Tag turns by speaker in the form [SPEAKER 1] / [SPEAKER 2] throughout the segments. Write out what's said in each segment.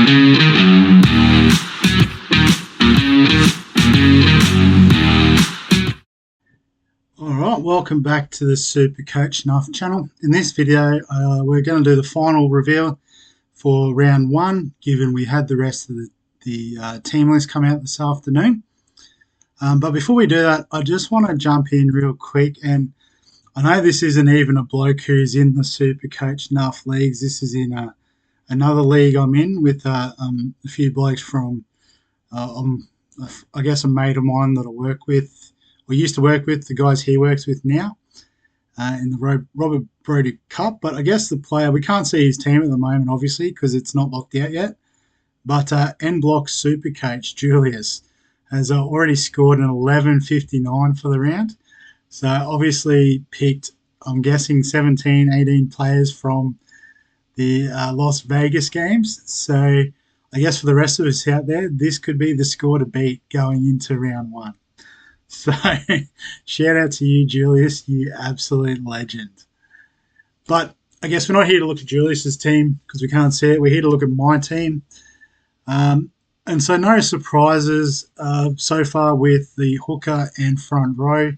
[SPEAKER 1] Alright, welcome back to the SuperCoach NRL channel. In this video, we're going to do the final reveal for round 1, given we had the rest of the team list come out this afternoon. But before we do that, I just want to jump in real quick, and I know this isn't even a bloke who's in the SuperCoach NRL leagues. This is in another league I'm in with a few blokes from, I guess, a mate of mine that I work with. We used to work with, the guys he works with now in the Robert Brody Cup. But I guess the player, we can't see his team at the moment, obviously, because it's not locked out yet. But N Block SuperCoach Julius has already scored an 11.59 for the round. So obviously picked, I'm guessing, 17, 18 players from the Las Vegas games. So I guess for the rest of us out there, this could be the score to beat going into round 1. So, shout out to you, Julius, you absolute legend. But I guess we're not here to look at Julius's team because we can't see it. We're here to look at my team. And so no surprises so far with the hooker and front row.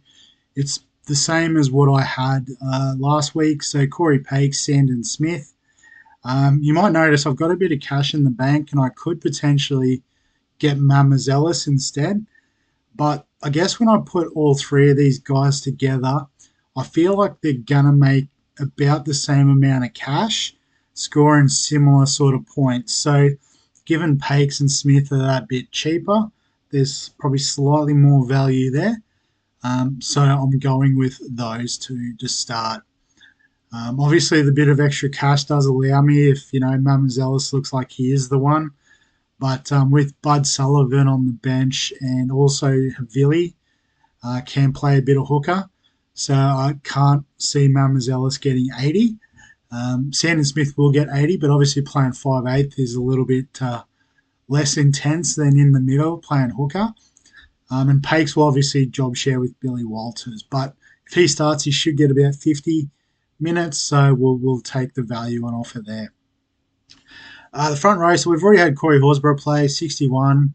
[SPEAKER 1] It's the same as what I had last week. So Corey Pakes, Sandon Smith. You might notice I've got a bit of cash in the bank and I could potentially get Mamazelis instead. But I guess when I put all three of these guys together, I feel like they're going to make about the same amount of cash, scoring similar sort of points. So given Pakes and Smith are that bit cheaper, there's probably slightly more value there. So I'm going with those two to start. Obviously, the bit of extra cash does allow me if, Mamazelis looks like he is the one. But with Bud Sullivan on the bench and also Havili can play a bit of hooker. So I can't see Mamazelis getting 80. Sandon Smith will get 80, but obviously playing 5'8" is a little bit less intense than in the middle playing hooker. And Pakes will obviously job share with Billy Walters. But if he starts, he should get about 50 minutes. So we'll take the value on offer there. The front row, so we've already had Corey Horsburgh play, 61.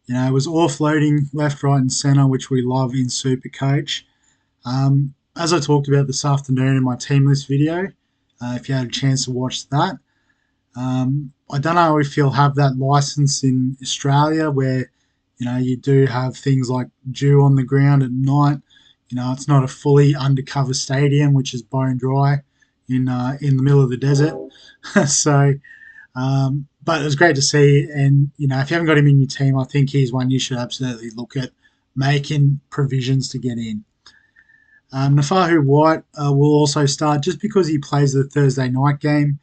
[SPEAKER 1] It was offloading left, right, and centre, which we love in SuperCoach. As I talked about this afternoon in my team list video, if you had a chance to watch that, I don't know if you'll have that license in Australia where, you do have things like dew on the ground at night. It's not a fully undercover stadium, which is bone dry in the middle of the desert. So... but it was great to see, and if you haven't got him in your team, I think he's one you should absolutely look at making provisions to get in. Nafahu White will also start just because he plays the Thursday night game.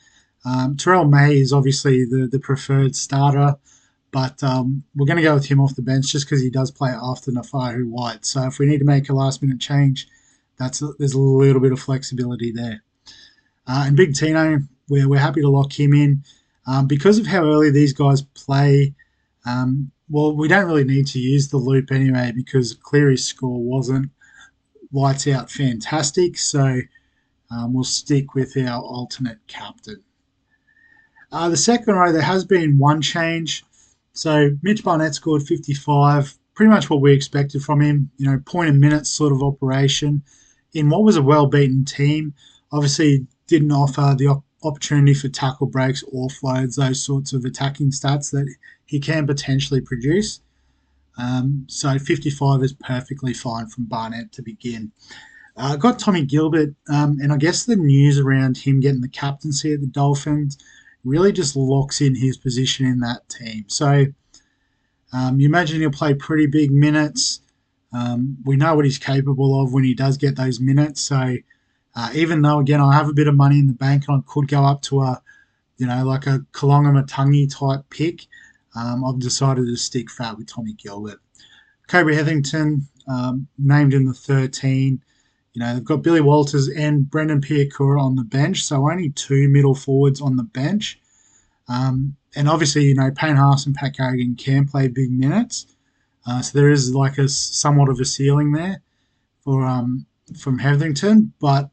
[SPEAKER 1] Terrell May is obviously the preferred starter, but we're going to go with him off the bench just because he does play after Nafahu White. So if we need to make a last-minute change, there's a little bit of flexibility there. And Big Tino, we're happy to lock him in. Because of how early these guys play, we don't really need to use the loop anyway because Cleary's score wasn't lights out fantastic. So we'll stick with our alternate captain. The second row, there has been one change. So Mitch Barnett scored 55, pretty much what we expected from him. Point and minutes sort of operation in what was a well-beaten team. Obviously, didn't offer the opportunity for tackle breaks, offloads, those sorts of attacking stats that he can potentially produce. So 55 is perfectly fine from Barnett to begin. Got Tommy Gilbert, and I guess the news around him getting the captaincy at the Dolphins really just locks in his position in that team. So you imagine he'll play pretty big minutes. We know what he's capable of when he does get those minutes. So even though, again, I have a bit of money in the bank and I could go up to like a Kalonga-Matangi type pick, I've decided to stick fat with Tommy Gilbert. Cobra Hetherington, named in the 13. They've got Billy Walters and Brendan Piakura on the bench, so only 2 middle forwards on the bench. And obviously, Payne Haas and Pat Carrigan can play big minutes. So there is like a somewhat of a ceiling there for from Hetherington, but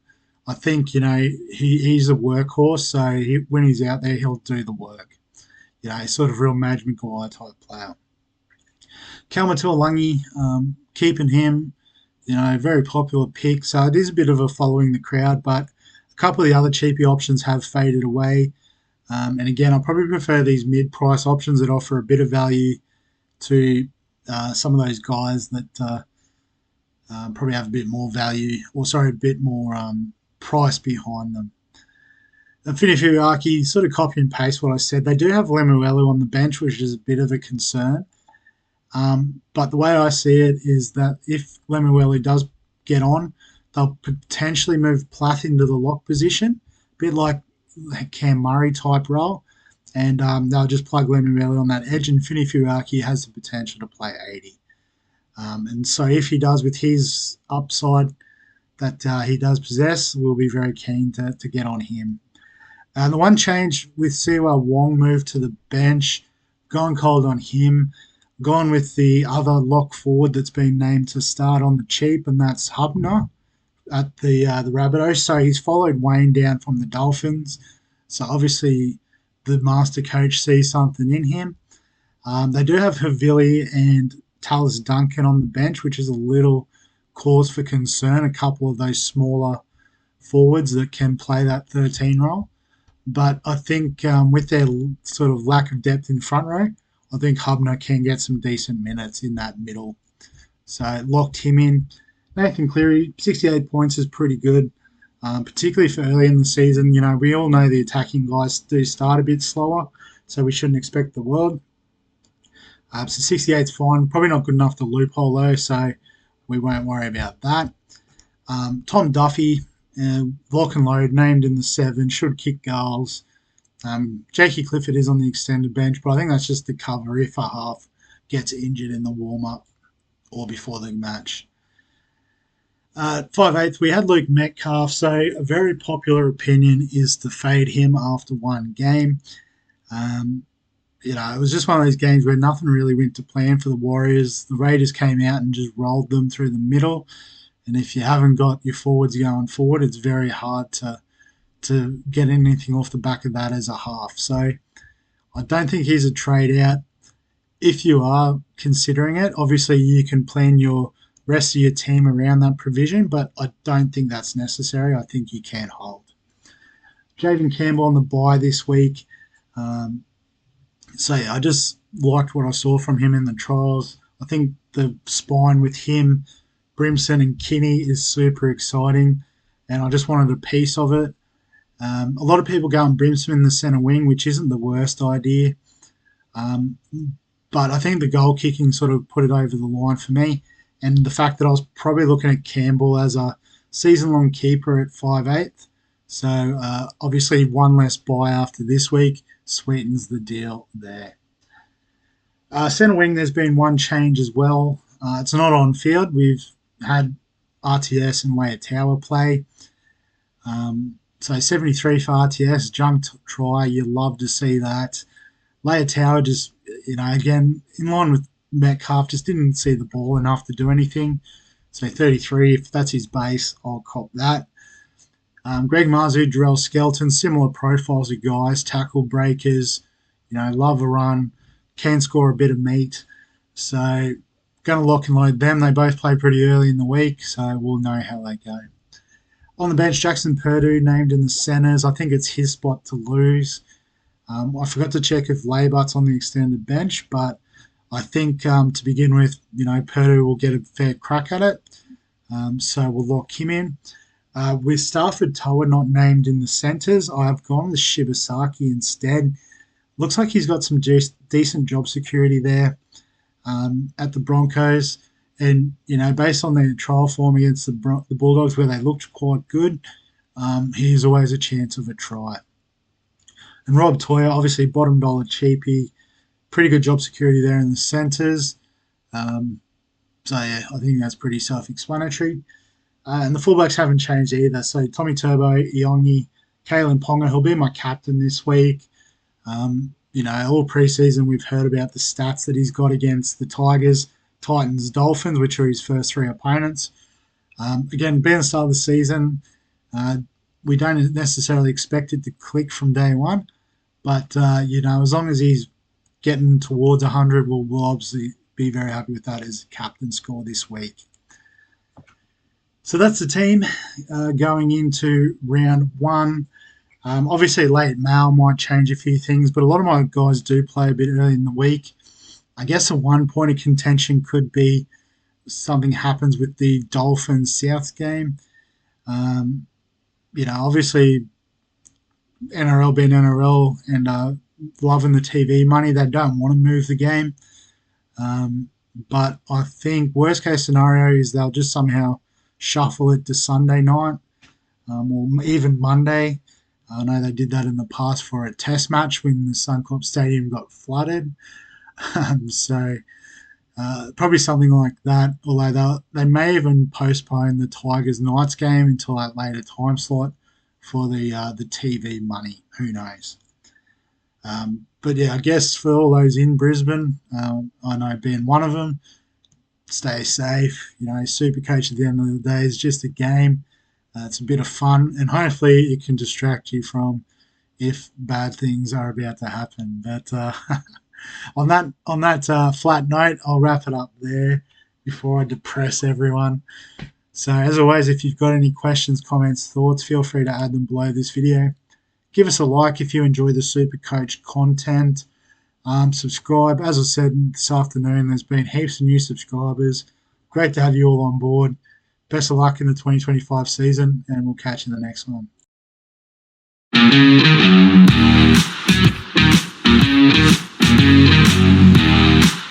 [SPEAKER 1] I think, he's a workhorse, so when he's out there, he'll do the work. sort of real Madge Maguire type player. Kalmatua keeping him, very popular pick. So it is a bit of a following the crowd, but a couple of the other cheapy options have faded away. And again, I probably prefer these mid-price options that offer a bit of value to some of those guys that probably have a bit more value, or sorry, a bit more price behind them. And Finifuaki, sort of copy and paste what I said. They do have Lemuelu on the bench, which is a bit of a concern. But the way I see it is that if Lemuelu does get on, they'll potentially move Platt into the lock position, a bit like Cam Murray type role, and they'll just plug Lemuelu on that edge, and Finifuaki has the potential to play 80. And so if he does with his upside that he does possess, we'll be very keen to get on him. The one change with Siwa Wong moved to the bench, gone cold on him, gone with the other lock forward that's been named to start on the cheap, and that's Hubner at the Rabbitohs. So he's followed Wayne down from the Dolphins. So obviously the master coach sees something in him. They do have Havili and Tallis Duncan on the bench, which is a little cause for concern. A couple of those smaller forwards that can play that 13 role. But I think with their sort of lack of depth in front row, I think Hubner can get some decent minutes in that middle. So locked him in. Nathan Cleary, 68 points is pretty good, particularly for early in the season. We all know the attacking guys do start a bit slower, so we shouldn't expect the world. So 68 is fine. Probably not good enough to loophole though, so we won't worry about that. Tom Duffy, lock and load, named in the 7, should kick goals. Jakey Clifford is on the extended bench, but I think that's just to cover if a half gets injured in the warm-up or before the match. 5/8, we had Luke Metcalf, so a very popular opinion is to fade him after one game. It was just one of those games where nothing really went to plan for the Warriors. The Raiders came out and just rolled them through the middle. And if you haven't got your forwards going forward, it's very hard to get anything off the back of that as a half. So I don't think he's a trade out. If you are considering it, obviously you can plan your rest of your team around that provision, but I don't think that's necessary. I think you can hold. Jaden Campbell on the bye this week. So yeah, I just liked what I saw from him in the trials. I think the spine with him, Brimson and Kinney is super exciting, and I just wanted a piece of it. A lot of people go on Brimson in the centre wing, which isn't the worst idea. But I think the goal kicking sort of put it over the line for me. And the fact that I was probably looking at Campbell as a season-long keeper at 5/8. So obviously one less buy after this week sweetens the deal there. Centre wing, there's been one change as well. It's not on field. We've had RTS and Leia play. So 73 for RTS, junked try. You love to see that. Leia just, again, in line with Metcalf, just didn't see the ball enough to do anything. So 33, if that's his base, I'll cop that. Greg Marzu, Jarrell Skelton, similar profiles of guys, tackle breakers, love a run, can score a bit of meat. So going to lock and load them. They both play pretty early in the week, so we'll know how they go. On the bench, Jackson Purdue named in the centres. I think it's his spot to lose. I forgot to check if Laybutt's on the extended bench, but I think to begin with, Purdue will get a fair crack at it. So we'll lock him in. With Stafford Toa not named in the centres, I've gone with Shibasaki instead. Looks like he's got some decent job security there at the Broncos. And, based on their trial form against the Bulldogs where they looked quite good, he's always a chance of a try. And Rob Toya, obviously bottom dollar cheapie, pretty good job security there in the centres. So, yeah, I think that's pretty self-explanatory. And the fullbacks haven't changed either. So Tommy Turbo, Iongi, Kalen Ponga, he'll be my captain this week. All preseason we've heard about the stats that he's got against the Tigers, Titans, Dolphins, which are his first 3 opponents. Again, being the start of the season, we don't necessarily expect it to click from day one. But, as long as he's getting towards 100, we'll obviously be very happy with that as captain score this week. So that's the team going into round 1. Obviously, late mail might change a few things, but a lot of my guys do play a bit early in the week. I guess a one point of contention could be something happens with the Dolphins South game. Obviously, NRL being NRL and loving the TV money, they don't want to move the game. But I think worst case scenario is they'll just somehow shuffle it to Sunday night or even Monday. I know they did that in the past for a test match when the Suncorp Stadium got flooded. So probably something like that. Although they may even postpone the Tigers Knights game until that later time slot for the TV money. Who knows? But yeah, I guess for all those in Brisbane, I know being one of them, stay safe. SuperCoach at the end of the day is just a game. It's a bit of fun, and hopefully it can distract you from if bad things are about to happen. But on that flat note, I'll wrap it up there before I depress everyone. So as always, if you've got any questions, comments, thoughts, feel free to add them below this video. Give us a like if you enjoy the SuperCoach content. Subscribe. As I said this afternoon, there's been heaps of new subscribers. Great to have you all on board. Best of luck in the 2025 season, and we'll catch you in the next one.